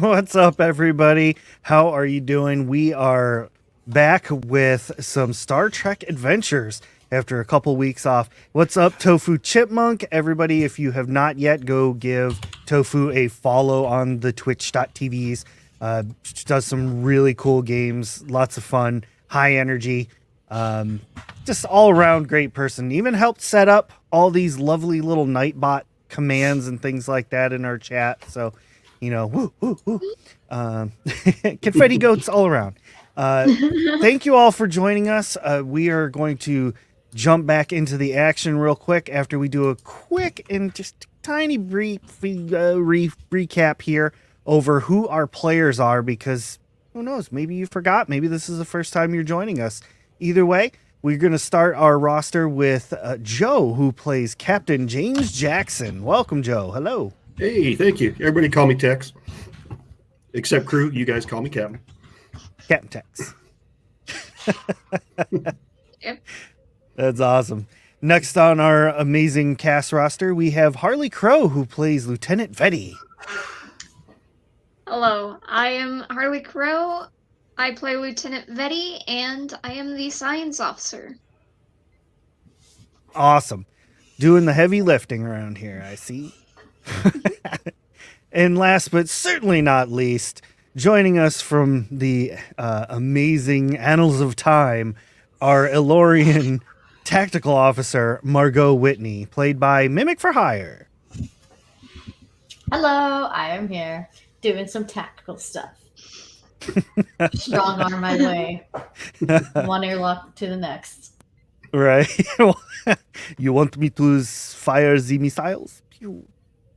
What's up, everybody? How are you doing? We are back with some Star Trek adventures after a couple weeks off. What's up, Tofu Chipmunk? Everybody, if you have not yet, go give Tofu a follow on the twitch.tvs. Does some really cool games, lots of fun, high energy. Just all around great person. Even helped set up all these lovely little Nightbot commands and things like that in our chat. So, woo, woo, woo. Confetti goats all around. Thank you all for joining us. We are going to jump back into the action real quick after we do a quick and just tiny brief recap here over who our players are, because who knows, maybe you forgot, maybe this is the first time you're joining us. Either way, we're going to start our roster with Joe, who plays Captain James Jackson. Welcome, Joe. Hello. Hey, thank you. Everybody call me Tex. Except crew, you guys call me Captain. Captain Tex. Yep. That's awesome. Next on our amazing cast roster, we have Harley Crow, who plays Lieutenant Vetty. Hello, I am Harley Crow. I play Lieutenant Vetty, and I am the science officer. Awesome. Doing the heavy lifting around here, I see. And last but certainly not least, joining us from the amazing Annals of Time, our Elorian tactical officer, Margot Whitney, played by Mimic for Hire. Hello, I am here doing some tactical stuff. Strong arm my way, one airlock to the next. Right. You want me to fire the missiles? Pew.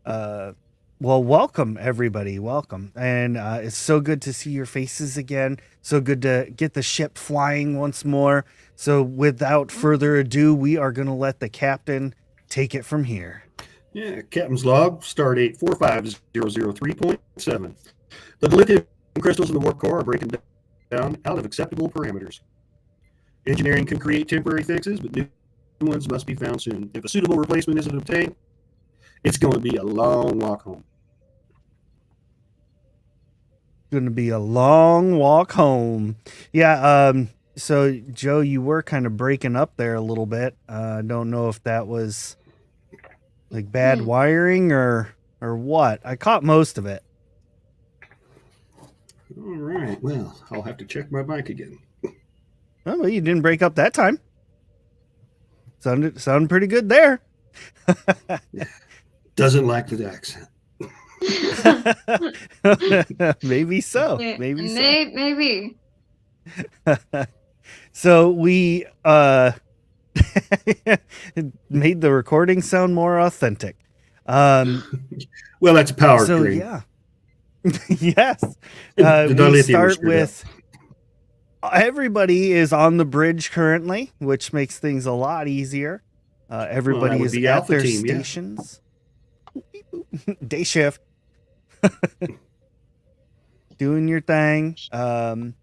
Well, welcome, everybody. Welcome. And it's so good to see your faces again. So good to get the ship flying once more. So without further ado, we are going to let the captain take it from here. Yeah, Captain's log, stardate 45003.7. The lithium crystals in the warp core are breaking down out of acceptable parameters. Engineering can create temporary fixes, but new ones must be found soon. If a suitable replacement isn't obtained, it's going to be a long walk home. Going to be a long walk home. Yeah. So Joe, you were kind of breaking up there a little bit. I don't know if that was like bad wiring or what. I caught most of it. All right. Well, I'll have to check my mic again. Oh, well, you didn't break up that time. Sounded pretty good there. Doesn't like the accent. Maybe so. Maybe so. Maybe. So we made the recording sound more authentic. Well, that's a power drain. Yeah. Yes. The We dilithium start screwed with everybody is on the bridge currently, which makes things a lot easier. Everybody would is be at Alpha their Team, yeah. stations. Day shift. Doing your thing. And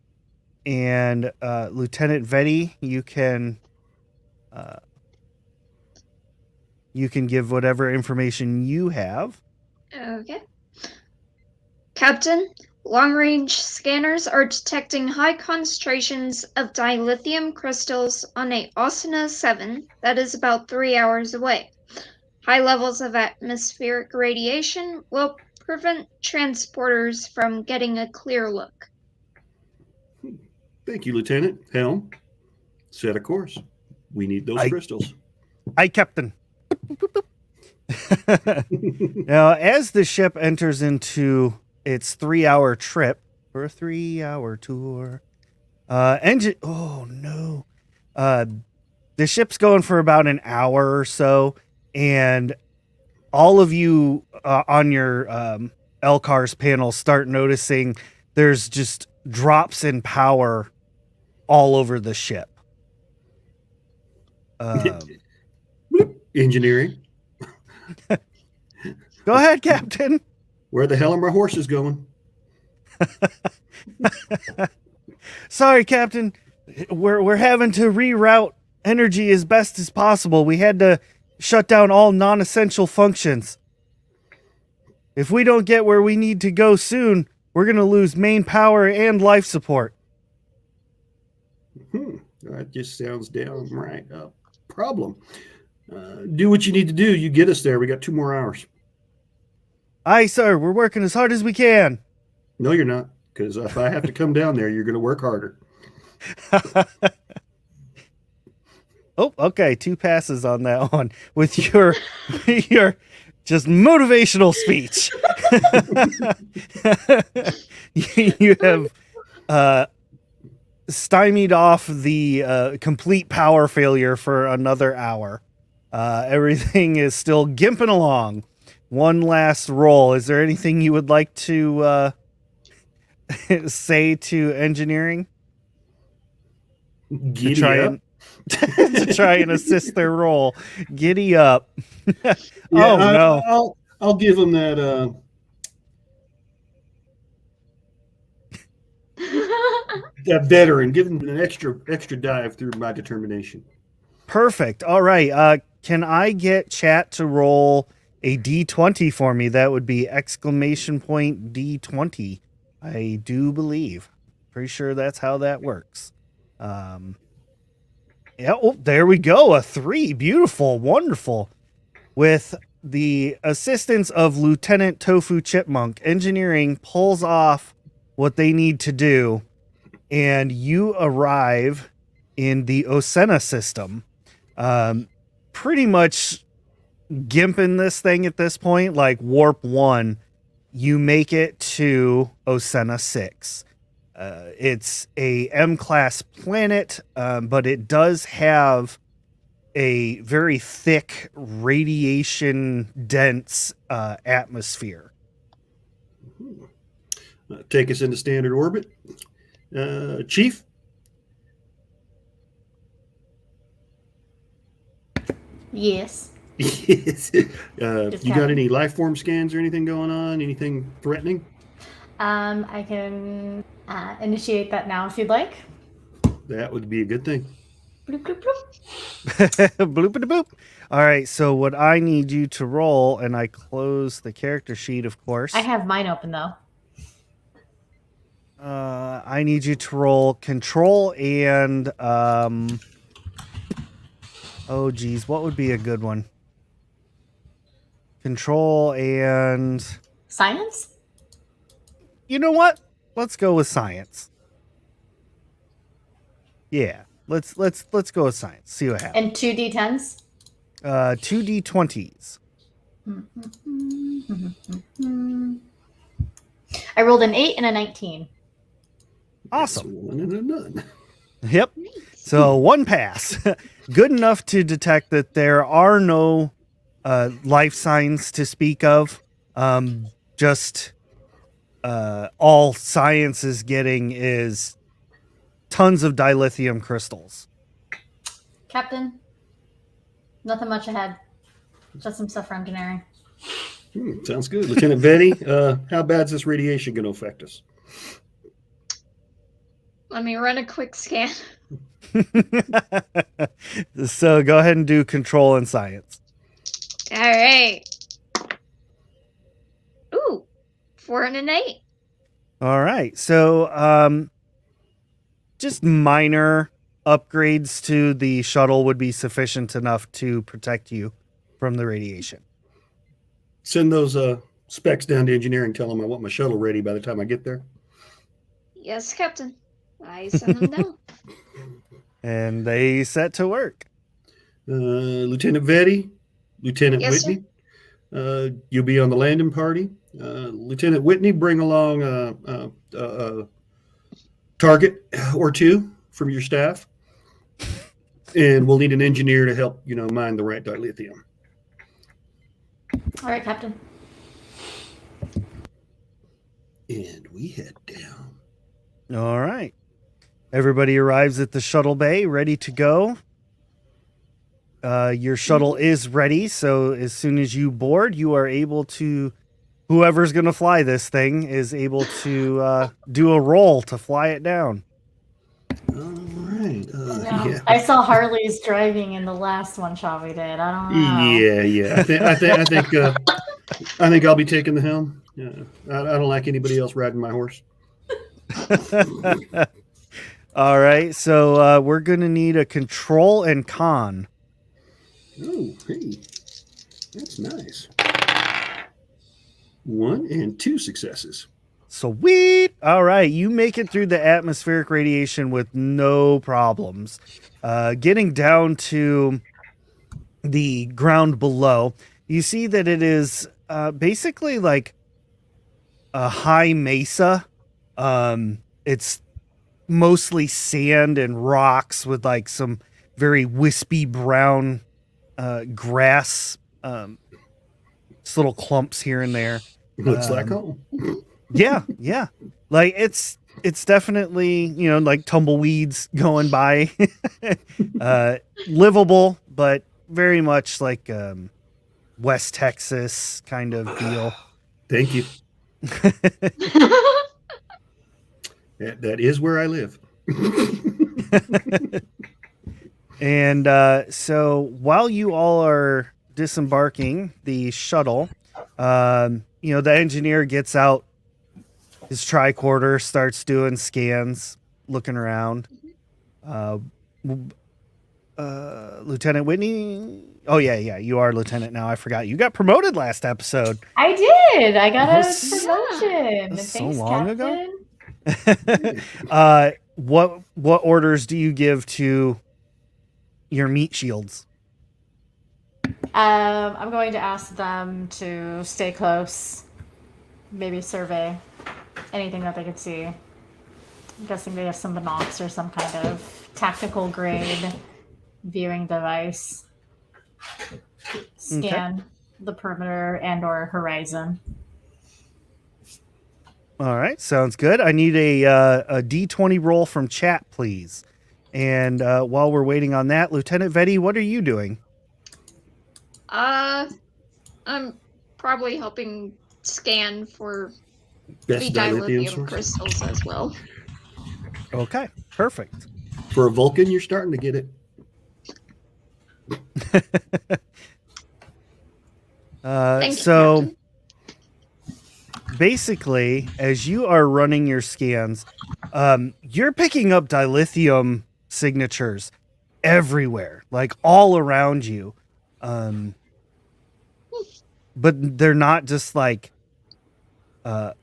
Lieutenant Vetty, you can give whatever information you have. Okay. Captain, long-range scanners are detecting high concentrations of dilithium crystals on a Osina 7 that is about 3 hours away. High levels of atmospheric radiation will prevent transporters from getting a clear look. Thank you, Lieutenant. Helm, set a course. We need those crystals. Aye, Captain. Now, as the ship enters into its 3-hour trip for a 3-hour tour, engine. Oh no, the ship's going for about an hour or so, and all of you on your LCARS panel start noticing there's just drops in power all over the ship. Engineering. Go ahead, Captain. Where the hell are my horses going? Sorry, Captain. We're having to reroute energy as best as possible. We had to shut down all non-essential functions. If we don't get where we need to go soon, we're going to lose main power and life support. That just sounds downright a problem. Do what you need to do. You get us there. We got 2 more hours. Aye, sir. We're working as hard as we can. No, you're not. Because if I have to come down there, you're going to work harder. Oh, okay. 2 passes on that one with your just motivational speech. You have stymied off the complete power failure for another hour. Everything is still gimping along. One last roll. Is there anything you would like to say to engineering? Giddy up. To try and assist their roll. Giddy up. Yeah, Oh, no. I'll give them that. That veteran. Give them an extra dive through my determination. Perfect. All right. Can I get chat to roll a D20 for me? That would be exclamation point D20. I do believe. Pretty sure that's how that works. Yeah. Oh, there we go. A 3. Beautiful. Wonderful. With the assistance of Lieutenant Tofu Chipmunk, engineering pulls off what they need to do, and you arrive in the Osena system. Pretty much gimping this thing at this point, like warp 1, you make it to Osena 6. It's a M-class planet, but it does have a very thick, radiation-dense atmosphere. Take us into standard orbit. Chief? Yes. Yes. You got Captain. any life form scans or anything going on? Anything threatening? I can initiate that now if you'd like. That would be a good thing. Bloop, bloop, bloop. Bloopity boop. All right, so what I need you to roll, and I close the character sheet, of course. I have mine open though. I need you to roll control and oh geez, what would be a good one? Control and Science? you know what? Let's go with science. Yeah, let's go with science. See what happens. And 2 D10s? 2 D20s. I rolled an 8 and a 19. Awesome. That's 1 and a none. Yep. So 1 pass. Good enough to detect that there are no life signs to speak of. Just all science is getting is tons of dilithium crystals. Captain, nothing much ahead. Just some stuff for engineering. Sounds good. Lieutenant Vetty, how bad is this radiation going to affect us? Let me run a quick scan. So go ahead and do control and science. All right. Ooh, 4 and an 8. All right. So just minor upgrades to the shuttle would be sufficient enough to protect you from the radiation. Send those specs down to engineering. Tell them I want my shuttle ready by the time I get there. Yes, Captain. I sent them down. And they set to work. Lieutenant Vetty, Lieutenant Yes, Whitney, you'll be on the landing party. Lieutenant Whitney, bring along a target or 2 from your staff, and we'll need an engineer to help mine the right dilithium. All right, Captain. And we head down. All right. Everybody arrives at the shuttle bay, ready to go. Your shuttle is ready, so as soon as you board, you are able to, whoever's going to fly this thing is able to do a roll to fly it down. All right. No, Yeah. I saw Harley's driving in the last one shot we did. I don't know. Yeah. I think I'll be taking the helm. I don't like anybody else riding my horse. All right, so we're gonna need a control and con. Oh, hey, that's nice. 1 and 2 successes. Sweet. All right, you make it through the atmospheric radiation with no problems. Getting down to the ground below, you see that it is basically like a high mesa. It's mostly sand and rocks with like some very wispy brown grass, just little clumps here and there. Looks like home. Yeah. Like it's definitely, like tumbleweeds going by. Livable, but very much like West Texas kind of deal. Thank you. That is where I live. And so while you all are disembarking the shuttle, the engineer gets out his tricorder, starts doing scans, looking around. Lieutenant Whitney. Oh yeah, you are lieutenant now. I forgot. You got promoted last episode. I did. I got a That's- promotion. that's so Thanks, long ago. Captain. What orders do you give to your meat shields? I'm going to ask them to stay close, maybe survey anything that they could see. I'm guessing they have some binocs or some kind of tactical grade viewing device. Scan the perimeter and or horizon. All right, sounds good. I need a D20 roll from chat, please. And while we're waiting on that, Lieutenant Vetty, what are you doing? I'm probably helping scan for Best the dilithium dilithium source. crystals as well. Okay, perfect. For a Vulcan, you're starting to get it. Thank you, So Captain. basically, as you are running your scans, you're picking up dilithium signatures everywhere, like all around you. But they're not just like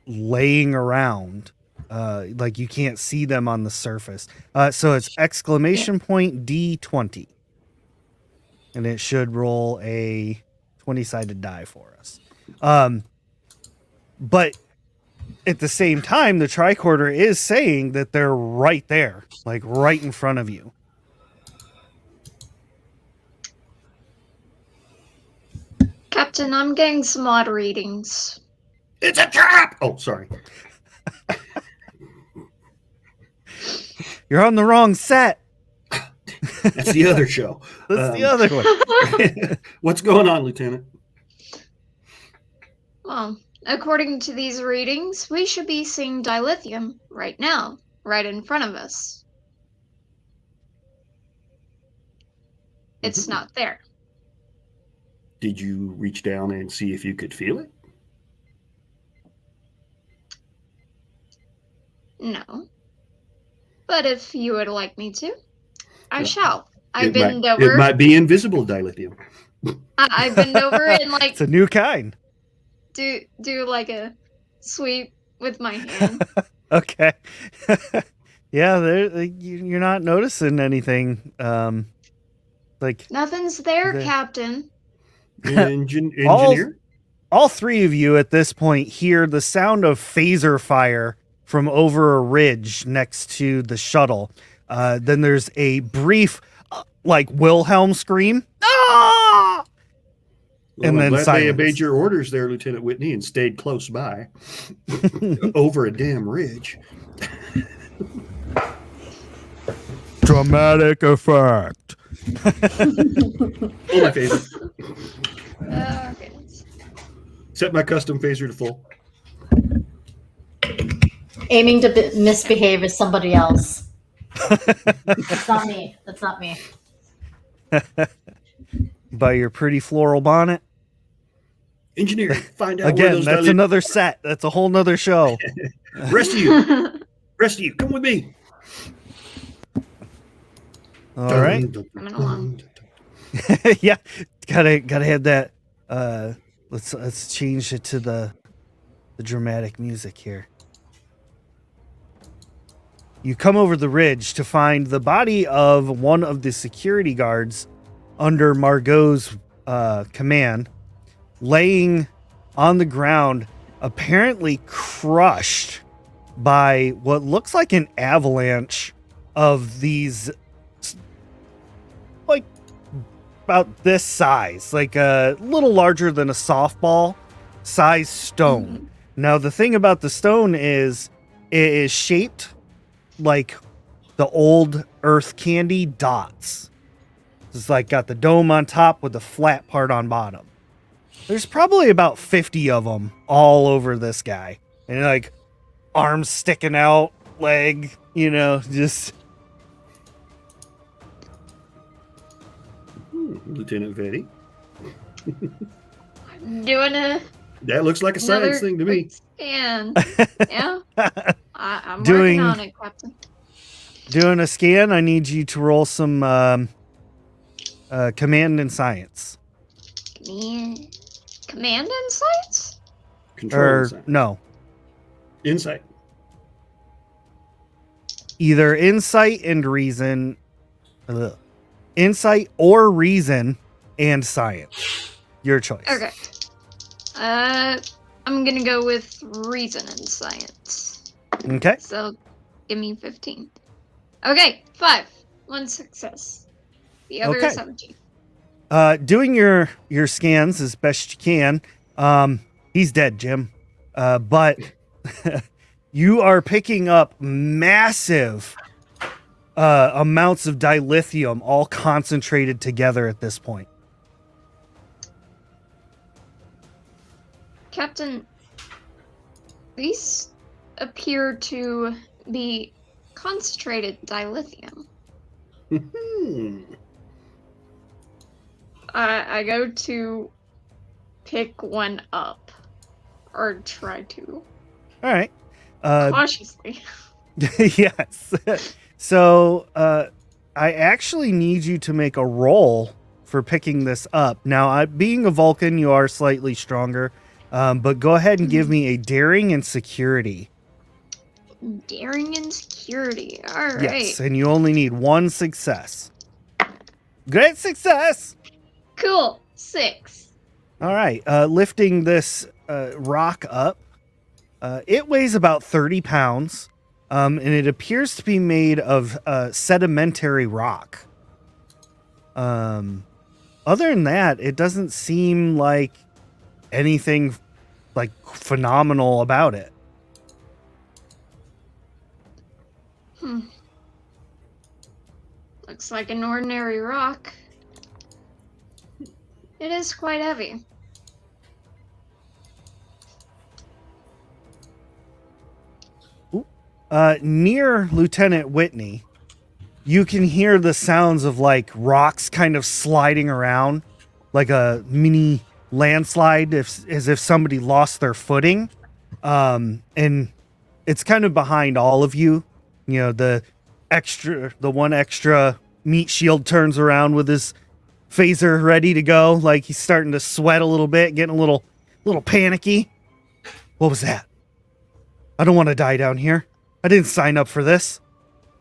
laying around. Like you can't see them on the surface. So it's exclamation point D20. And it should roll a 20-sided die for us. But at the same time, the tricorder is saying that they're right there, like right in front of you. Captain, I'm getting some odd readings. It's a trap! Oh, sorry. You're on the wrong set. That's the other show. That's the other one. What's going on, Lieutenant? Well, according to these readings, we should be seeing dilithium right now, right in front of us. It's not there. Did you reach down and see if you could feel it? No. But if you would like me to, I Yeah. shall. I It bend might, over. It might be invisible dilithium. I bend over and like It's a new kind. do like a sweep with my hand. Okay. Yeah, you're not noticing anything. Like Nothing's there, The- Captain. Engineer? all three of you at this point hear the sound of phaser fire from over a ridge next to the shuttle. Then there's a brief, like Wilhelm scream. Ah! Well, And I'm then glad they silence. obeyed your orders there, Lieutenant Whitney, and stayed close by. Over a damn ridge. Dramatic effect. Oh, my favorite. Okay. Set my custom phaser to full. Aiming to misbehave is somebody else. That's not me. That's not me. By your pretty floral bonnet. Engineering, find out where Again, those that's another set. That's a whole nother show. Rest of you, come with me. All right. Coming along. Yeah, gotta have that. Let's change it to the dramatic music here. You come over the ridge to find the body of one of the security guards under Margot's command, laying on the ground, apparently crushed by what looks like an avalanche of these, like, about this size, like a little larger than a softball size stone. Now, the thing about the stone is it is shaped like the old Earth candy dots. It's like got the dome on top with the flat part on bottom. There's probably about 50 of them all over this guy. And like arms sticking out, leg, just... Lieutenant Vetty. Doing That looks like a science thing to me. Scan. Yeah. I'm Doing- working on it, Captain. Doing a scan, I need you to roll some command and science. Command insights? Control insight. No, Insight. either insight and reason. Insight or reason and science. Your choice. Okay. I'm gonna go with reason and science. Okay. So, give me 15. Okay, 5. 1 success. The other Okay. is 17. Doing your scans as best you can. He's dead, Jim. But you are picking up massive amounts of dilithium all concentrated together at this point. Captain, these appear to be concentrated dilithium. I go to pick one up, or try to, All right. cautiously. Yes. So I actually need you to make a roll for picking this up. Now, being a Vulcan, you are slightly stronger, but go ahead and give me a daring and security. Daring and security. All right. Yes, and you only need one success. Great success! Cool. 6. All right, lifting this rock up. It weighs about 30 pounds, and it appears to be made of sedimentary rock. Other than that, it doesn't seem like anything like phenomenal about it. Looks like an ordinary rock. It is quite heavy. Near Lieutenant Whitney, you can hear the sounds of like rocks kind of sliding around, like a mini landslide, as if somebody lost their footing. And it's kind of behind all of you. You know, the one extra meat shield turns around with his phaser ready to go, like he's starting to sweat a little bit, getting a little panicky. What was that? I don't want to die down here. I didn't sign up for this.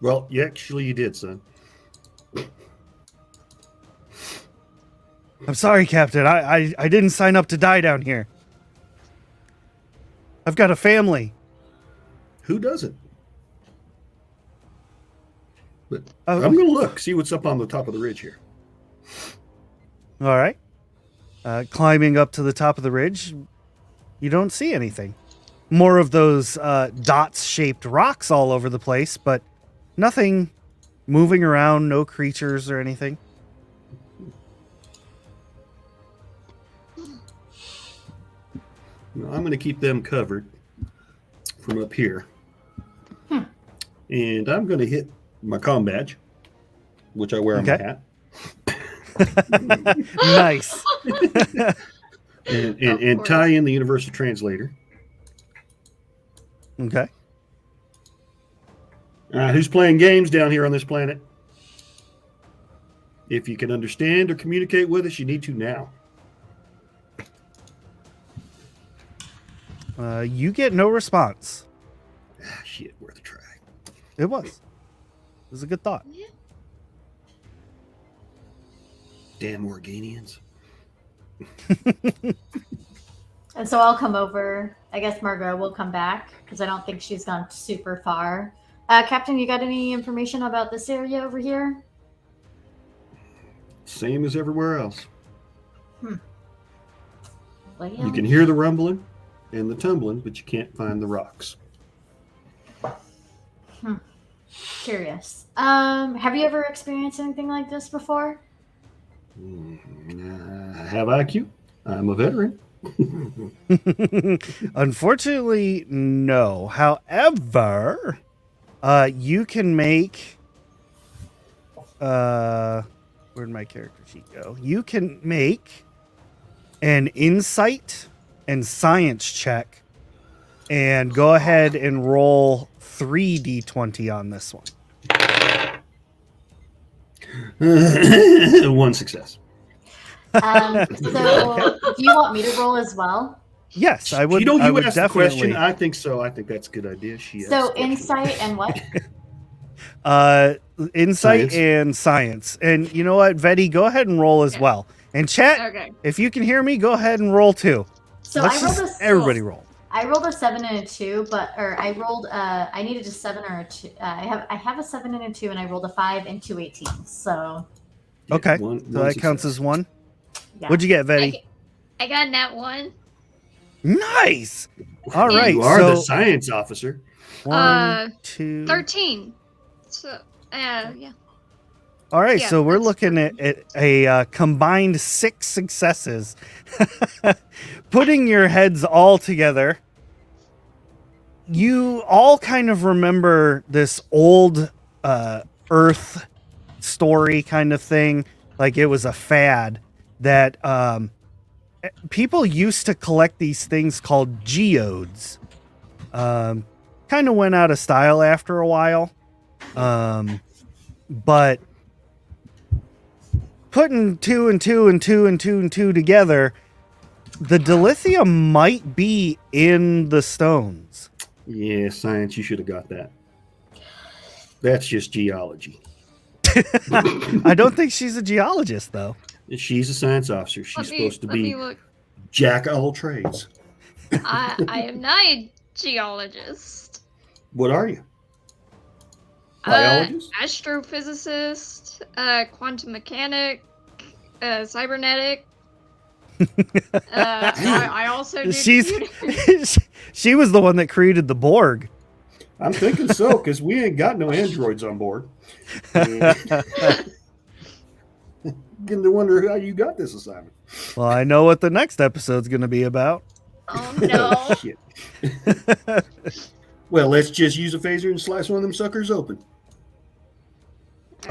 Well, you did, son. I'm sorry, Captain. I didn't sign up to die down here. I've got a family. Who doesn't? But Oh. I'm going to look, see what's up on the top of the ridge here. All right. Climbing up to the top of the ridge, you don't see anything. More of those dots-shaped rocks all over the place, but nothing moving around, no creatures or anything. Now, I'm going to keep them covered from up here. And I'm going to hit my comm badge, which I wear on my Okay. hat. Nice. and course. tie in the universal translator. Okay. Who's playing games down here on this planet? If you can understand or communicate with us, you need to now. You get no response. Shit, worth a try. It was. It was a good thought. Damn Organians. And so I'll come over. I guess Margot will come back because I don't think she's gone super far. Captain, you got any information about this area over here? Same as everywhere else. Well, You can hear the rumbling and the tumbling, but you can't find the rocks. Curious. Have you ever experienced anything like this before? Have IQ? I'm a veteran. Unfortunately, no. However, you can make. Where'd my character sheet go? You can make an insight and science check, and go ahead and roll 3d20 on this one. 1 success. So do you want me to roll as well? Yes, I would. You I would asked the definitely. question. I think so. I think that's a good idea. So insight and what? Insight Science. and science. And you know what, Vetty, go ahead and roll as well. And chat, Okay. if you can hear me, go ahead and roll too. So Let's I rolled just a everybody roll. I rolled a 7 and a 2, I rolled I needed a 7 or a 2. I have a 7 and a 2, and I rolled a 5 and 2 18s. So Okay, One so that counts success. as one. yeah. What'd you get, Vetty? I got that one. Nice. All Yeah. right, You are so the science officer. 13. 2. 13. So, yeah. All right, Yeah, so we're that's looking at a combined 6 successes. Putting your heads all together, you all kind of remember this old Earth story kind of thing. Like it was a fad that people used to collect these things called geodes. Kind of went out of style after a while. But putting 2 and 2 and 2 and 2 and 2 together, the dilithium might be in the stones. Yeah, science. You should have got that. That's just geology. I don't think she's a geologist, though. She's a science officer. She's supposed to Let me be look. jack of all trades. I am not a geologist. What are you? Biologist? Astrophysicist, quantum mechanic, cybernetic. I also do She's computer. she was the one that created the Borg. I'm thinking so, because we ain't got no androids on board. Getting to wonder how you got this assignment. Well, I know what the next episode's going to be about. Oh no. Shit. Well, let's just use a phaser and slice one of them suckers open.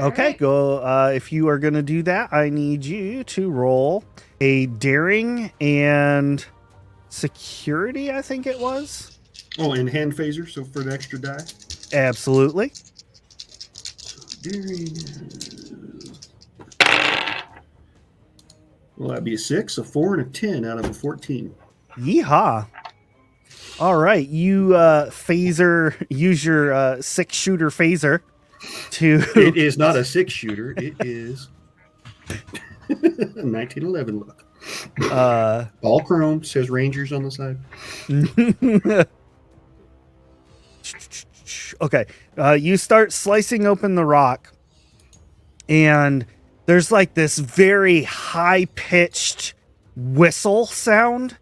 Okay, Alright. go. If you are going to do that, I need you to roll a daring and security, I think it was. Oh, and hand phaser, so for the extra die. Absolutely. Well, that'd be a 6, a 4, and a 10 out of a 14. Yeehaw. All right, you use your 6-shooter phaser to It is not a 6-shooter. It is a 1911 look. All chrome, says Rangers on the side. Okay, you start slicing open the rock, and there's like this very high-pitched whistle sound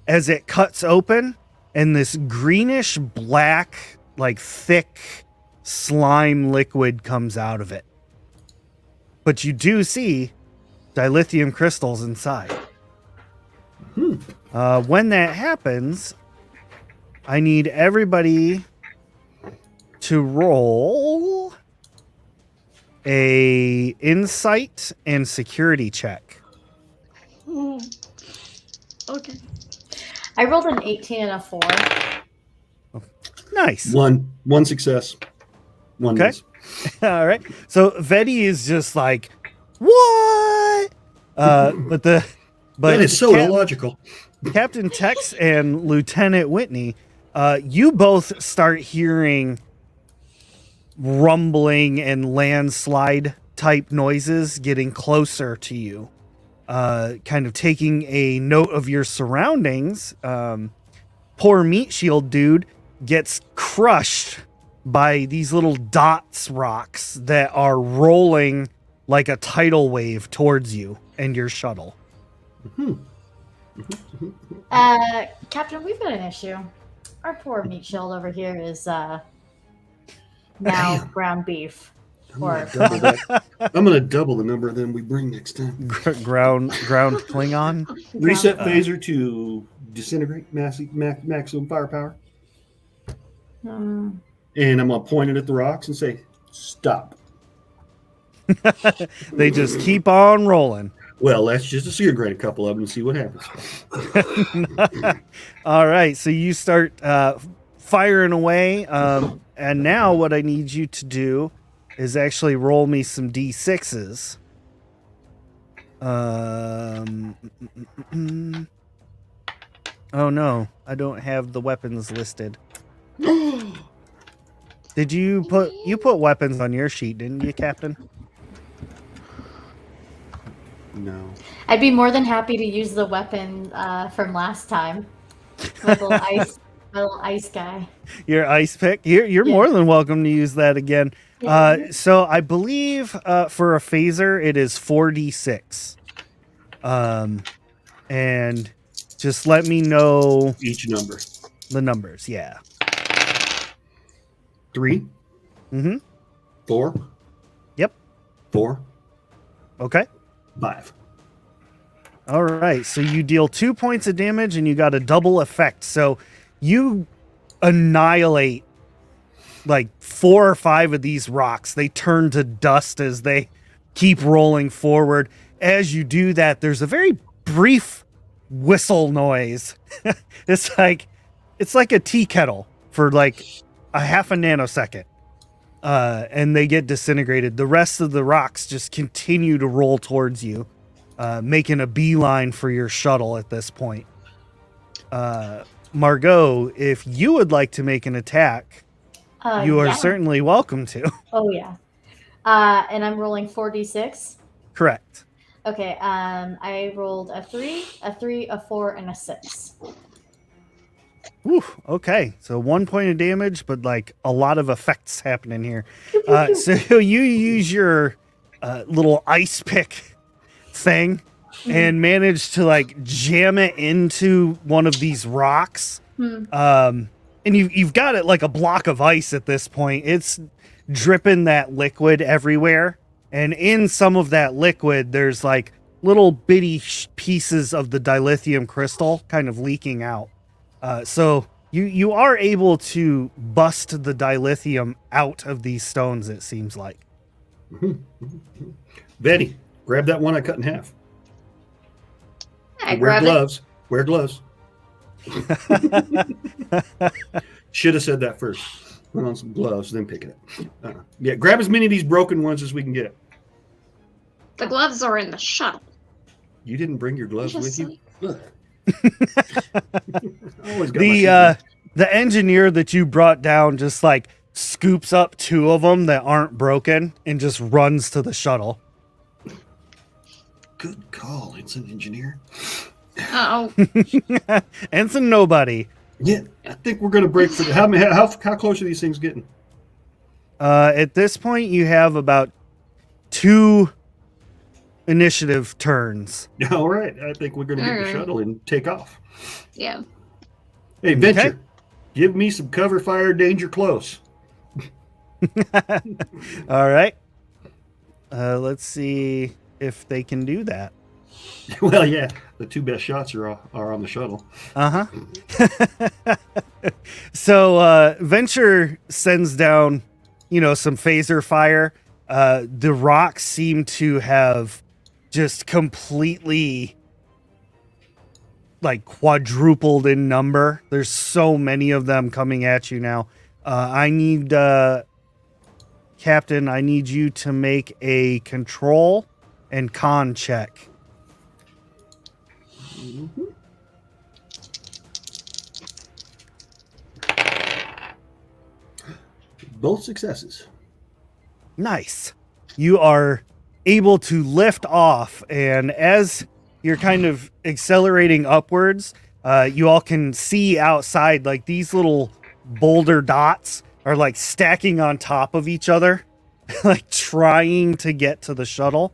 as it cuts open, and this greenish black, like thick slime liquid comes out of it. But you do see dilithium crystals inside. When that happens, I need everybody to roll a insight and security check. Okay. I rolled an 18 and a 4. Nice. One success. One Okay. miss. All right. So Vedi is just like, what? But That is so Cap- illogical. Captain Tex and Lieutenant Whitney, you both start hearing rumbling and landslide type noises getting closer to you. Kind of taking a note of your surroundings. Poor Meat Shield dude gets crushed by these little dots rocks that are rolling like a tidal wave towards you and your shuttle. Captain, we've got an issue. Our poor meat shield over here is now Damn. ground beef. I'm gonna double the number of them we bring next time. Ground Klingon. Reset phaser to disintegrate maximum firepower. Hmm. And I'm gonna point it at the rocks and say, "Stop." They just keep on rolling. Well, let's just disintegrate a couple of them and see what happens. All right, so you start firing away, and now what I need you to do is actually roll me some d6s. Oh no, I don't have the weapons listed. Did you put weapons on your sheet, didn't you, Captain? No. I'd be more than happy to use the weapon from last time. My little ice guy. Your ice pick. You're more than welcome to use that again. Yeah. So I believe for a phaser it is 4d6. And just let me know Each number. the numbers. Yeah. 3, Mm-hmm. 4. Yep. 4, Okay. 5. All right. So you deal 2 points of damage and you got a double effect. So you annihilate like 4 or 5 of these rocks. They turn to dust as they keep rolling forward. As you do that, there's a very brief whistle noise. It's like a tea kettle for like a half a nanosecond. And they get disintegrated. The rest of the rocks just continue to roll towards you, making a beeline for your shuttle at this point. Margot, if you would like to make an attack, you are Yeah. certainly welcome to. Oh yeah. And I'm rolling 4d6. Correct. Okay. I rolled a 3, a 4, and a 6. Whew, okay, so 1 point of damage, but like a lot of effects happening here. So you use your little ice pick thing and manage to like jam it into one of these rocks. And you've got it like a block of ice at this point. It's dripping that liquid everywhere. And in some of that liquid, there's like little bitty pieces of the dilithium crystal kind of leaking out. So you are able to bust the dilithium out of these stones, it seems like. Betty, grab that one I cut in half. I Wear grab it. gloves. Wear gloves. Should have said that first. Put on some gloves, then pick it up. Yeah, grab as many of these broken ones as we can get. The gloves are in the shuttle. You didn't bring your gloves Just with you? saying. Always got my The engineer that you brought down just like scoops up 2 of them that aren't broken and just runs to the shuttle. Good call, ensign engineer. Oh, Ensign nobody. Yeah, I think we're going to break for the. How close are these things getting? At this point, you have about 2 initiative turns. All right, I think we're going to get the Alright. shuttle and take off. yeah. Hey, Venture, give me some cover fire, danger close. All right. Let's see if they can do that. Well, yeah, the 2 best shots are on the shuttle. Uh-huh. So Venture sends down, some phaser fire. The rocks seem to have just completely like quadrupled in number. There's so many of them coming at you now. I need Captain, I need you to make a control and con check. Mhm. Both successes. Nice. You are able to lift off, and as you're kind of accelerating upwards, you all can see outside, like these little boulder dots are like stacking on top of each other, like trying to get to the shuttle,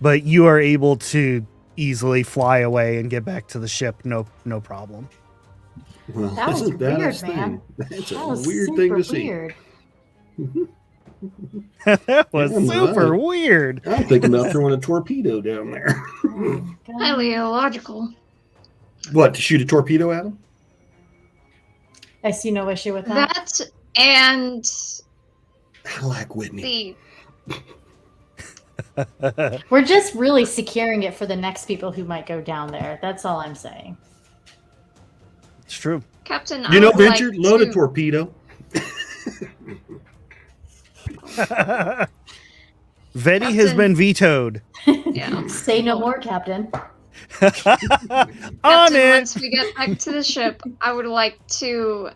but you are able to easily fly away and get back to the ship. No problem. Well, That was isn't that a weird, thing? man. That's That a was weird super thing to see. weird. That was Yeah, super right. weird. I'm thinking about throwing a torpedo down there. Oh, God. Highly illogical. What, to shoot a torpedo at him? I see no issue with that. That and I like Whitney. the We're just really securing it for the next people who might go down there. That's all I'm saying. It's true. Captain. You I know, would like Venture, load a to- torpedo. Vetti has Captain. been vetoed. Yeah. Say no more, Captain. On Captain, it. once we get back to the ship, I would like to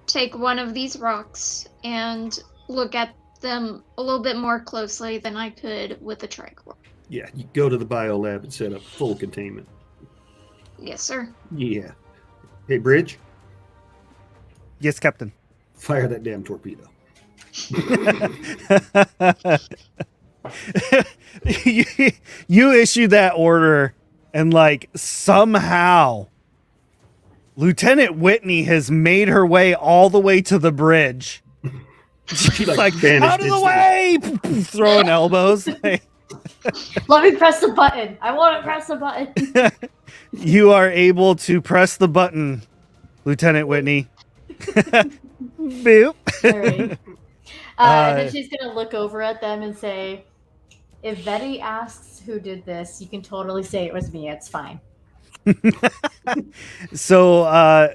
take one of these rocks and look at them a little bit more closely than I could with the tricor. Yeah, you go to the biolab and set up full containment. Yes, sir. Yeah. Hey, Bridge, Yes, Captain. fire that damn torpedo. you issue that order, and like somehow Lieutenant Whitney has made her way all the way to the bridge. She's like, vanished out of the instantly. way! Throwing elbows. Let me press the button. I want to press the button. You are able to press the button, Lieutenant Whitney. Boop. All right. And then she's going to look over at them and say, if Betty asks who did this, you can totally say it was me. It's fine. So,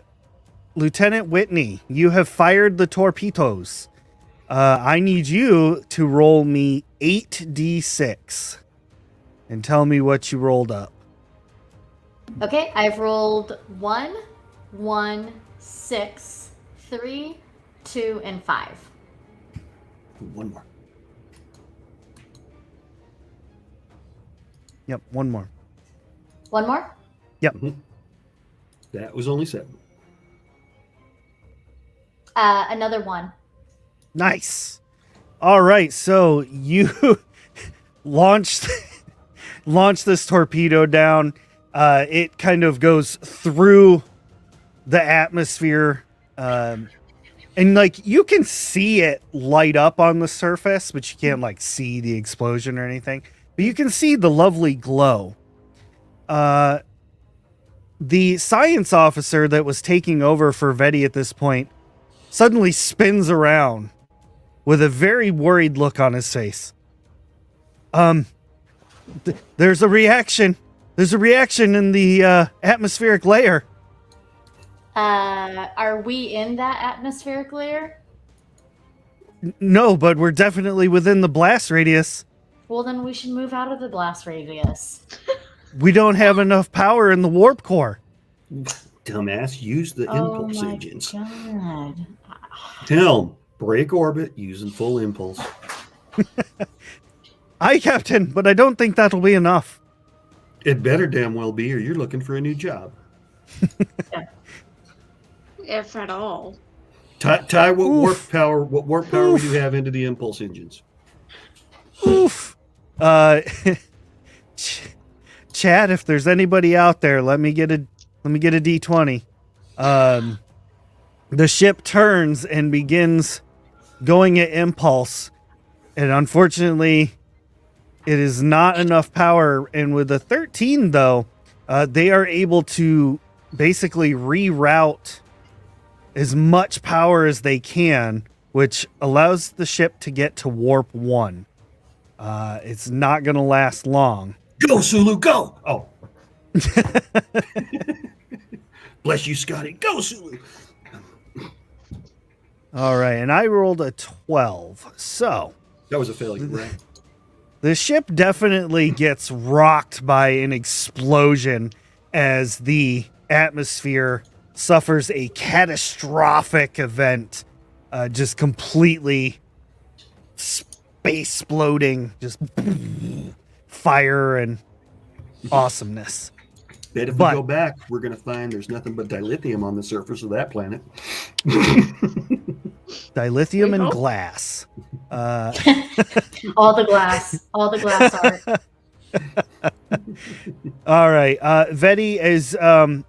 Lieutenant Whitney, you have fired the torpedoes. I need you to roll me 8d6 and tell me what you rolled up. Okay, I've rolled 1, 1, 6, 3, 2, and 5. One more. Yep, one more. One more? That was only 7. Another 1. Nice. All right, so you launched this torpedo down. It kind of goes through the atmosphere, and like you can see it light up on the surface, but you can't like see the explosion or anything. But you can see the lovely glow. The science officer that was taking over for Vetti at this point suddenly spins around with a very worried look on his face. There's a reaction. There's a reaction in the atmospheric layer. Are we in that atmospheric layer? No, but we're definitely within the blast radius. Well, then we should move out of the blast radius. We don't have enough power in the warp core. Dumbass, use the Oh impulse my engines. God. Helm, break orbit using full impulse. Aye, Captain, but I don't think that'll be enough. It better damn well be, or you're looking for a new job. If at all. Tie what Oof. warp power we do have into the impulse engines. Oof. Chad, if there's anybody out there, let me get a D20. The ship turns and begins going at impulse, and unfortunately, it is not enough power. And with a 13, though, they are able to basically reroute as much power as they can, which allows the ship to get to warp 1. It's not going to last long. Go, Sulu, go! Oh, Bless you, Scotty. Go, Sulu. All right, and I rolled a 12. So That was a failure, right? the ship definitely gets rocked by an explosion as the atmosphere suffers a catastrophic event, just completely space exploding, just fire and awesomeness. Bet if But- we go back, we're going to find there's nothing but dilithium on the surface of that planet. Dilithium We and hope. glass. All the glass art. All right, Vedi, as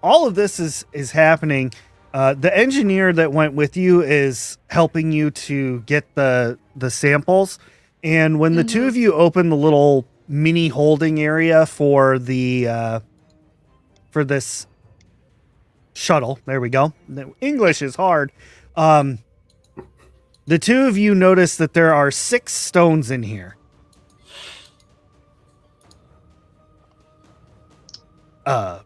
all of this is happening, the engineer that went with you is helping you to get the samples, and when the two of you open the little mini holding area for the for this shuttle, there we go. The English is hard. The two of you notice that there are 6 stones in here. I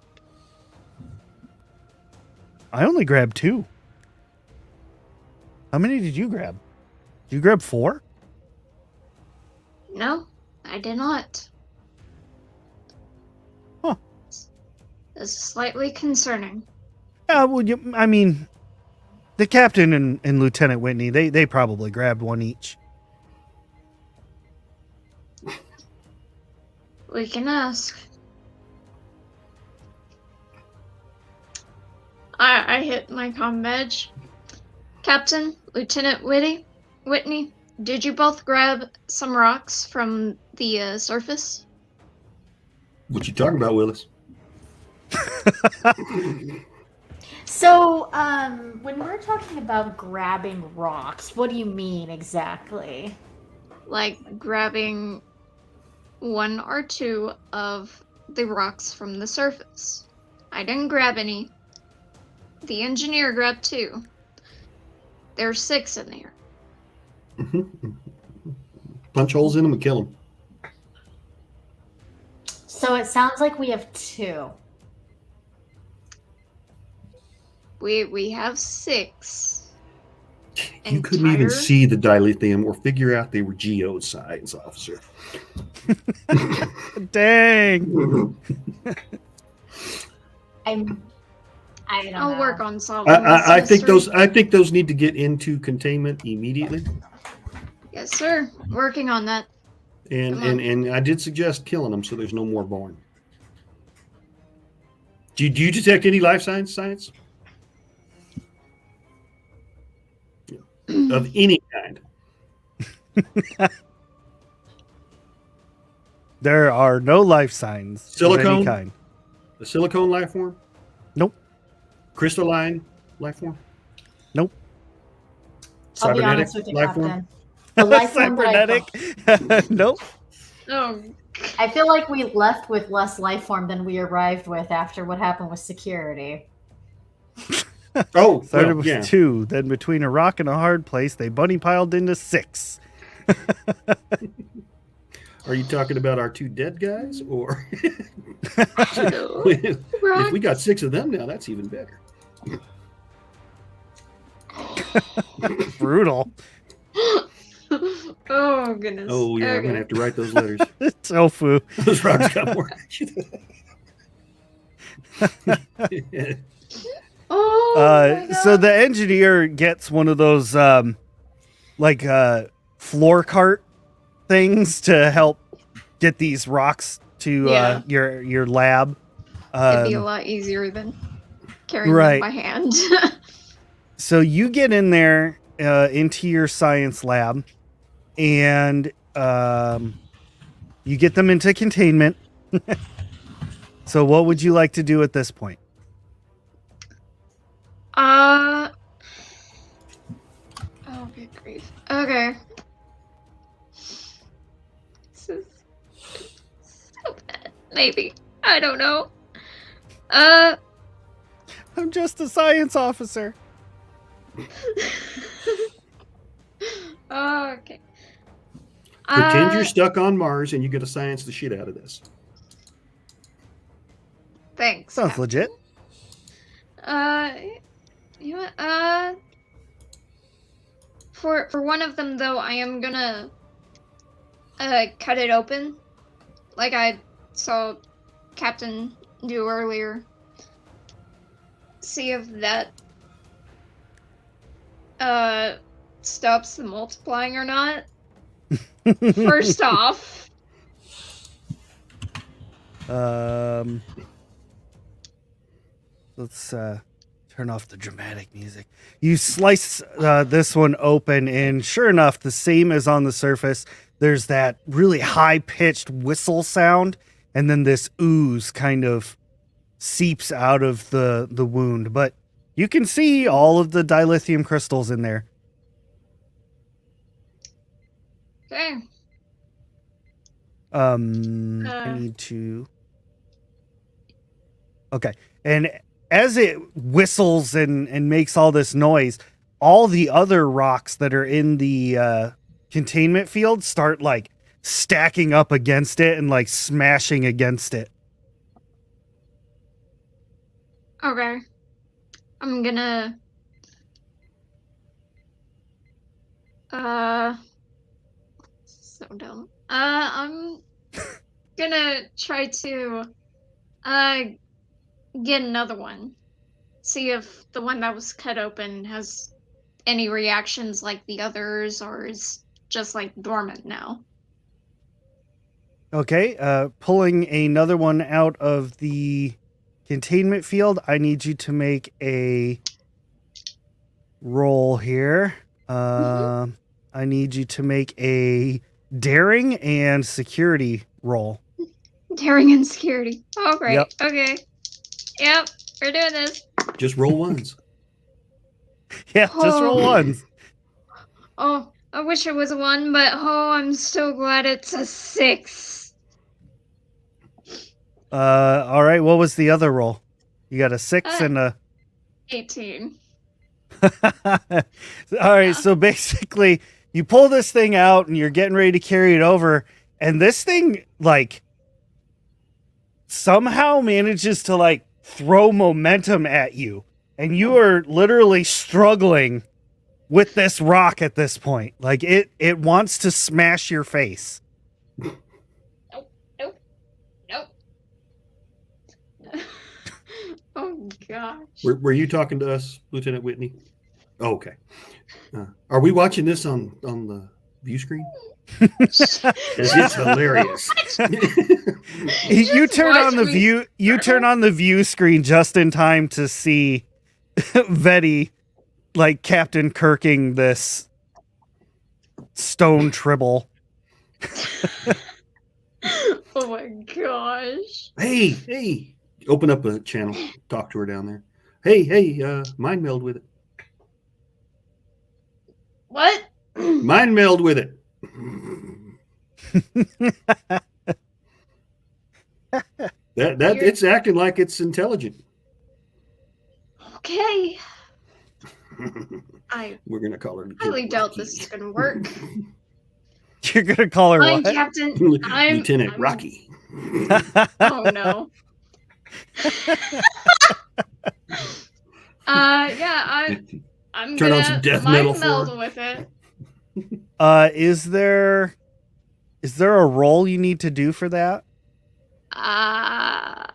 only grabbed 2. How many did you grab? Did you grab 4? No, I did not. Huh. This is slightly concerning. Well, I mean, the captain and Lieutenant Whitney, they probably grabbed 1 each. We can ask. I hit my comm badge. Captain, Lieutenant Whitney, did you both grab some rocks from the surface? What you talking about, Willis? So, when we're talking about grabbing rocks, what do you mean exactly? Like grabbing 1 or 2 of the rocks from the surface. I didn't grab any. The engineer grabbed 2. There's 6 in there. Punch holes in them and kill them. So it sounds like we have 2. We have 6. You couldn't even see the dilithium or figure out they were geodes, science officer. Dang. I don't know. I'll work on solving I this think mystery. I think those need to get into containment immediately. Yes, sir. Working on that. And Come on. and I did suggest killing them so there's no more born. Do you detect any life science? Of any kind? There are no life signs of any Silicone? kind. A silicone life form? Nope. Crystalline life form? Nope. I'll be Cybernetic honest with you, life form? Captain. The life form that Cybernetic? Nope. Oh, I feel like we left with less life form than we arrived with after what happened with security. Oh, Started well, with yeah. 2. Then between a rock and a hard place, they bunny piled into 6. Are you talking about our 2 dead guys, or no. if Rock. we got 6 of them now? That's even better. Brutal. Oh, goodness. Oh yeah, I'm Okay. gonna have to write those letters. Tofu. Those rocks got more. Oh, my God. So the engineer gets one of those floor cart things to help get these rocks to Yeah. your lab. It'd be a lot easier than carrying right. them by hand. So you get in there into your science lab, and you get them into containment. So what would you like to do at this point? Oh, good grief. Okay. This is so bad. Maybe. I don't know. I'm just a science officer. Okay. Pretend you're stuck on Mars and you get to science the shit out of this. Thanks. Sounds Captain. legit. You know what, for one of them though, I am gonna cut it open, like I saw Captain do earlier. See if that stops the multiplying or not. First off. Let's turn off the dramatic music. You slice this one open, and sure enough, the same as on the surface. There's that really high-pitched whistle sound, and then this ooze kind of seeps out of the wound. But you can see all of the dilithium crystals in there. Okay. I need to... Okay. And as it whistles and makes all this noise, all the other rocks that are in the containment field start like stacking up against it and like smashing against it. Okay. I'm gonna so dumb. I'm gonna try to get another one. See if the one that was cut open has any reactions like the others or is just like dormant now. Okay, pulling another one out of the containment field, I need you to make a roll here. I need you to make a daring and security roll. Daring and security. Oh, great. Yep. Okay. Yep, we're doing this. Just roll ones. Yeah, just roll ones. Oh, I wish it was a 1, but oh, I'm so glad it's a 6. All right, what was the other roll? You got a 6 and a 18. All right, so basically you pull this thing out and you're getting ready to carry it over, and this thing like somehow manages to like throw momentum at you, and you are literally struggling with this rock at this point. Like it wants to smash your face. Nope. Oh gosh. Were you talking to us, Lieutenant Whitney? Oh, okay. Are we watching this on the view screen? It's hilarious. You turn on the view. You turn on the view screen just in time to see Vetty, like Captain Kirking this stone tribble. Oh my gosh. Hey! Open up a channel. Talk to her down there. Hey! Mind meld with it. What? Mind meld with it. that it's acting like it's intelligent. Okay. I We're gonna call her. highly doubt this is gonna work. You're gonna call her I'm what? Captain. Lieutenant I'm- Rocky. Oh no. Yeah, I'm Turn on gonna some death mind metal for meld her. with it. Is there a roll you need to do for that? I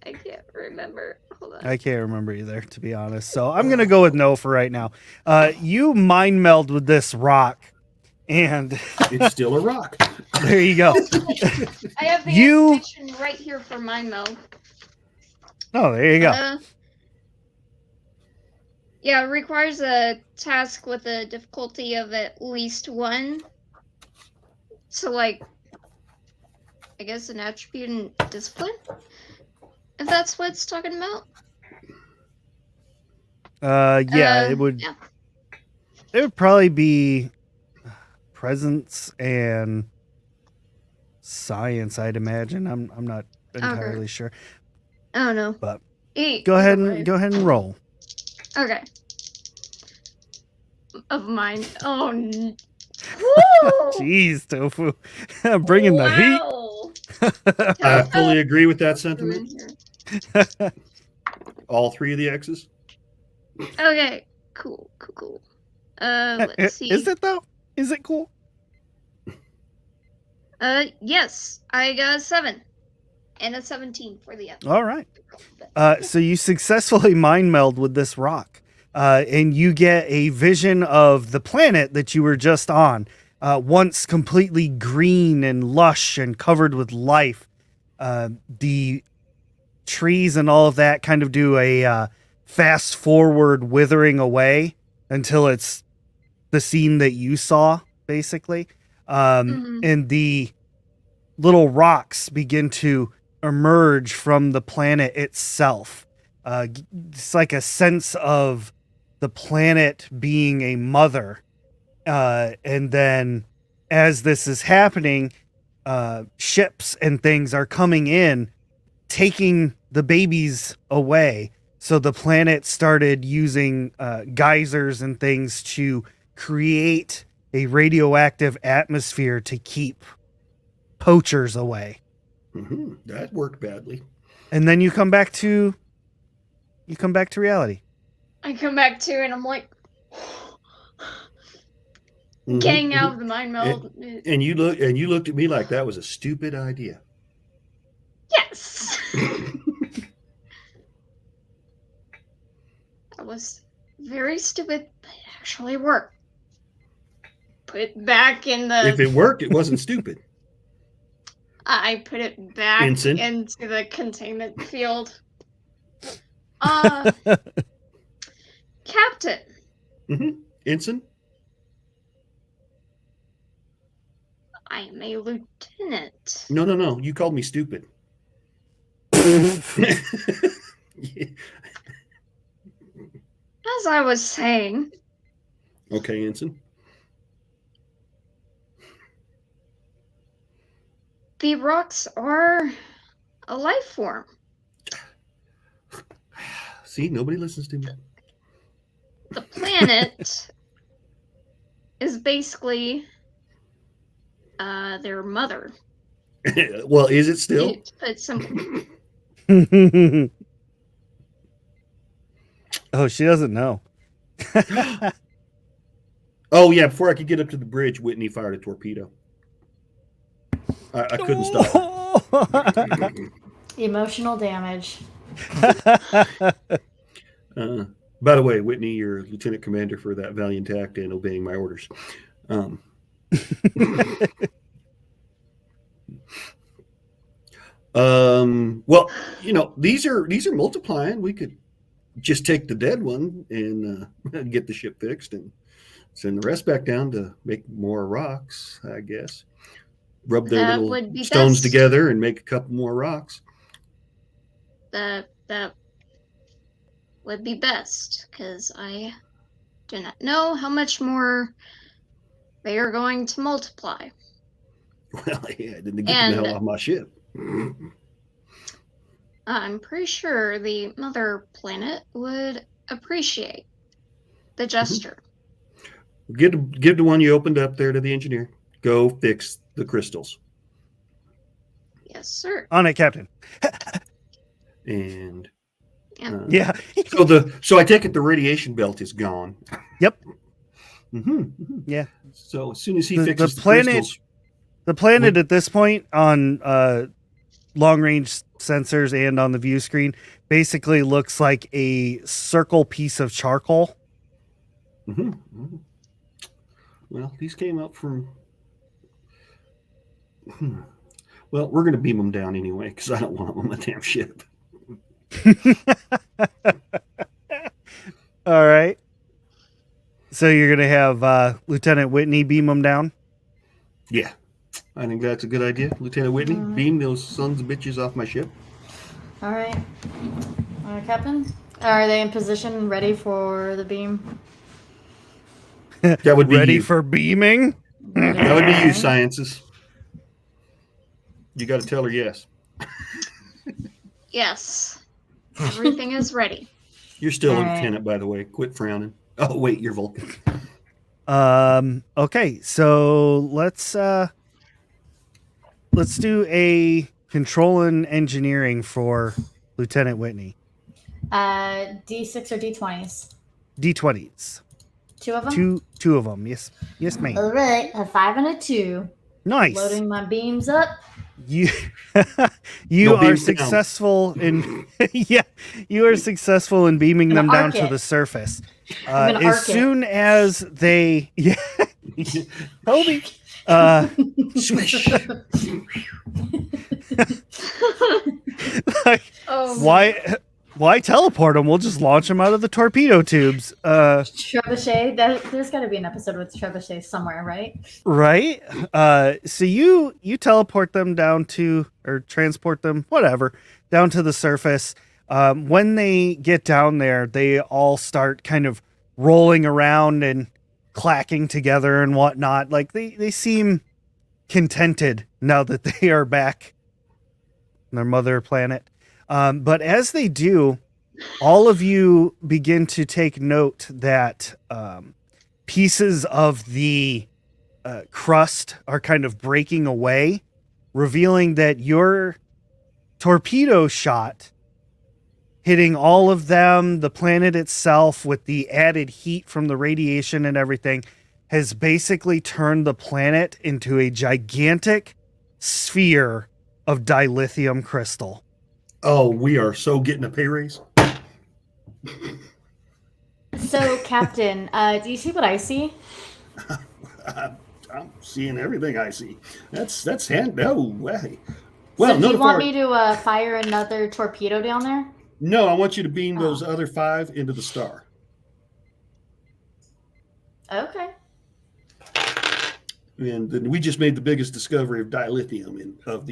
can't remember. Hold on. I can't remember either, to be honest. So I'm gonna go with no for right now. You mind meld with this rock, and It's still a rock. there you go. I have the You- information right here for mind meld. Oh, there you go. Yeah, it requires a task with a difficulty of at least 1. So, like, I guess an attribute in discipline? If that's what it's talking about? Yeah, it would. Yeah. It would probably be presence and science, I'd imagine. I'm not entirely sure. I don't know. But 8. Go ahead and roll. Okay. Of mine. Oh, woo! Jeez, Tofu, bringing the heat. Wow. I fully agree with that sentiment. All three of the X's? Okay, cool. Let's see. Is it though? Is it cool? Yes, I got a 7 and a 17 for the other. All right. So you successfully mind meld with this rock, and you get a vision of the planet that you were just on, once completely green and lush and covered with life. The trees and all of that kind of do a fast forward withering away until it's the scene that you saw, basically. And the little rocks begin to emerge from the planet itself. It's like a sense of the planet being a mother. And then as this is happening, ships and things are coming in, taking the babies away. So the planet started using geysers and things to create a radioactive atmosphere to keep poachers away. That worked badly. And then you come back to reality. I come back to and I'm like getting out of the mind meld. And you looked at me like that was a stupid idea. Yes. That was very stupid, but it actually worked. Put it back in the. If it worked, it wasn't stupid. I put it back Ensign? into the containment field. Captain. Ensign? I am a lieutenant. No. You called me stupid. As I was saying, Okay, Ensign. the rocks are a life form. See, nobody listens to me. The planet is basically their mother. Well, is it still? To put some. Oh, she doesn't know. Oh, yeah. Before I could get up to the bridge, Whitney fired a torpedo. I couldn't stop. Emotional damage. By the way, Whitney, you're lieutenant commander for that valiant act and obeying my orders. Well, these are multiplying. We could just take the dead one and get the ship fixed and send the rest back down to make more rocks, I guess. Rub their That little would be stones best. together and make a couple more rocks. That would be best, because I do not know how much more they are going to multiply. Well, yeah, then they get the hell off my ship. I'm pretty sure the mother planet would appreciate the gesture. Give the one you opened up there to the engineer. Go fix the crystals. Yes, sir. On it, Captain. And Yeah. so I take it the radiation belt is gone. Yep. Yeah. So as soon as he The fixes the planet- crystals, The planet at this point on long range sensors and on the view screen basically looks like a circle piece of charcoal. Well, these came up from. Well, we're going to beam them down anyway because I don't want them on my damn ship. All right. So you're going to have Lieutenant Whitney beam them down? Yeah, I think that's a good idea. Lieutenant Whitney, beam those sons of bitches off my ship. All right. Captain? Are they in position, ready for the beam? That would be Ready you. for beaming? That would be you, Sciences. You got to tell her yes. Yes. Everything is ready. You're still a All right. lieutenant, by the way. Quit frowning. Oh, wait, you're Vulcan. Okay, so let's do a control and engineering for Lieutenant Whitney. D6 or D20s? D20s. Two of them? Two of them. Yes, ma'am. All right, a 5 and a 2. Nice. Loading my beams up. You No are beams down. successful in yeah, you are successful in beaming them gonna down arc to it. the surface. I'm gonna As arc it. soon as they Toby, Swish. like, Oh, why teleport them? We'll just launch them out of the torpedo tubes. Trebuchet. There's got to be an episode with Trebuchet somewhere, right? Right? So you teleport them down to, or transport them, whatever, down to the surface. When they get down there, they all start kind of rolling around and clacking together and whatnot. Like they seem contented now that they are back on their mother planet. But as they do, all of you begin to take note that pieces of the crust are kind of breaking away, revealing that your torpedo shot hitting all of them, the planet itself, with the added heat from the radiation and everything, has basically turned the planet into a gigantic sphere of dilithium crystal. Oh, we are so getting a pay raise. So, Captain, do you see what I see? I'm seeing everything I see. That's hand. No way. Well, So do you no, want me to fire another torpedo down there? no. I want you to beam those other 5 into the star. Okay. And then we just made the biggest discovery of dilithium of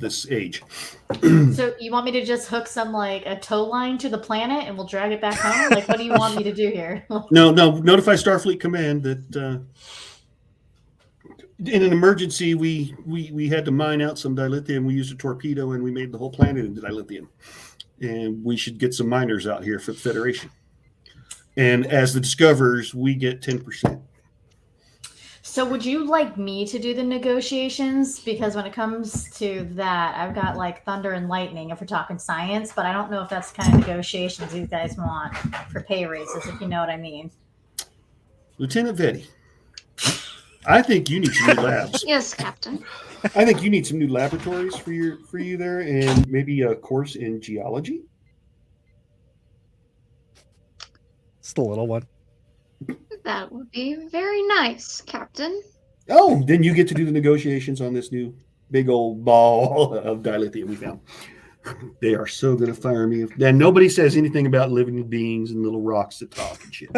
this age. So you want me to just hook some like a tow line to the planet and we'll drag it back home? Like, what do you want me to do here? No. Notify Starfleet Command that in an emergency we had to mine out some dilithium. We used a torpedo and we made the whole planet into dilithium. And we should get some miners out here for the Federation. And as the discoverers, we get 10%. So would you like me to do the negotiations? Because when it comes to that, I've got like thunder and lightning if we're talking science, but I don't know if that's the kind of negotiations you guys want for pay raises, if you know what I mean. Lieutenant Vetty, I think you need some new labs. yes, Captain. I think you need some new laboratories for you there, and maybe a course in geology. Just a little one. That would be very nice, Captain. Oh, then you get to do the negotiations on this new big old ball of dilithium we found. They are so going to fire me. And nobody says anything about living beings and little rocks that talk and shit.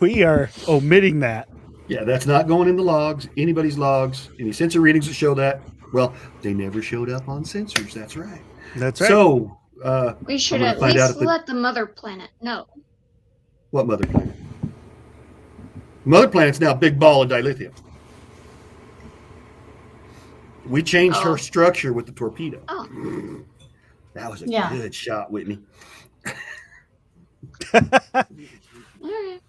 We are omitting that. Yeah, that's not going in the logs, anybody's logs, any sensor readings that show that. Well, they never showed up on sensors. That's right. That's right. So, We should gonna at find out least if the- let the mother planet know. what mother planet? Mother planet's now a big ball of dilithium. We changed her Oh. structure with the torpedo. Oh, That was a Yeah. good shot, Whitney. all right.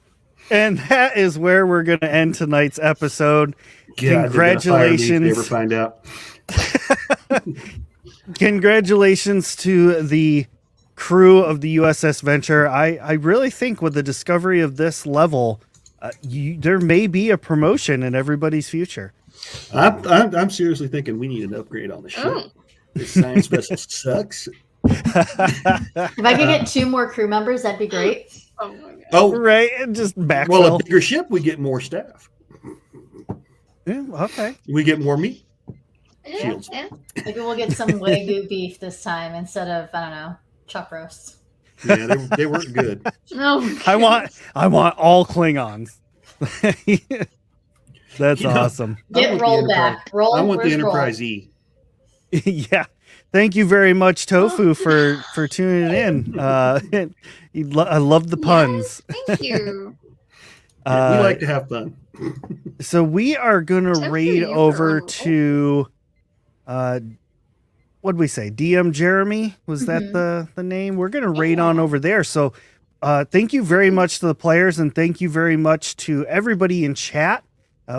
And that is where we're going to end tonight's episode. God, they're gonna fire me if they ever Congratulations. find out. Congratulations to the crew of the USS Venture. I really think with the discovery of this level, there may be a promotion in everybody's future. I'm seriously thinking we need an upgrade on the ship. Oh, This science vessel sucks. If I could get 2 more crew members, that'd be great. oh my god. Oh, Right? And just backfill. well, a bigger ship, we get more staff. Yeah, okay. We get more meat. Yeah, Shields. yeah. Maybe we'll get some Wagyu beef this time instead of, I don't know, chuck roasts. Yeah, they weren't good. Oh, I want all Klingons. That's You know, awesome. I Get want the roll back. Roll. I want the where's roll? Enterprise E. Yeah. Thank you very much, Tofu, for tuning in. I love the puns. Yes, thank you. Yeah, we like to have fun. So we are gonna Tofu, raid you over are- to what'd we say? DM Jeremy? Was that Mhm. the name? We're gonna raid on Yeah. over there. So thank you very much to the players, and thank you very much to everybody in chat.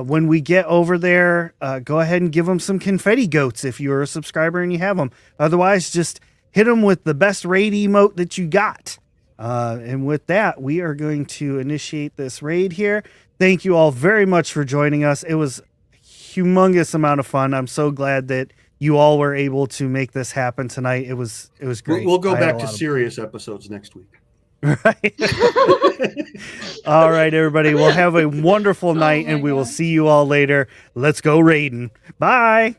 When we get over there, go ahead and give them some confetti goats if you're a subscriber and you have them. Otherwise, just hit them with the best raid emote that you got. And with that, we are going to initiate this raid here. Thank you all very much for joining us. It was a humongous amount of fun. I'm so glad that you all were able to make this happen tonight. It was great. We'll go I had back a to lot of- serious episodes next week. Right. All right, everybody. We'll have a wonderful night, my and we will God. see you all later. Let's go raiding. Bye.